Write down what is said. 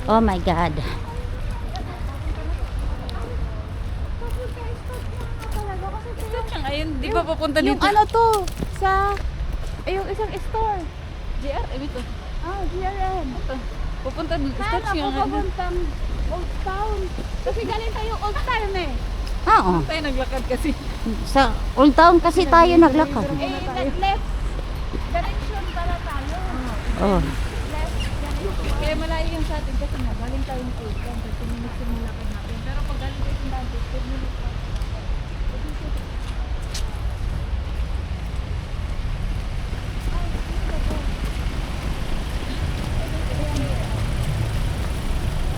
Oh my God. Ayun, di ba papunta Yung dito? ano to, sa, yung isang store. GRM ito. Ah, GRM. Ito. Pupunta dun. Sana Stretch ako yung ano. papuntang Old Town. Kasi galing tayo Old Town eh. Oo. Tayo naglakad kasi. Sa Old Town kasi tayo naglakad. Eh, left direction pala tayo. Oh. Left direction. Kaya malayo yung sa atin kasi nga galing tayong Old Town. 30 minutes yung nilakad natin. Pero pag galing tayo sa daan, 15 minutes pa.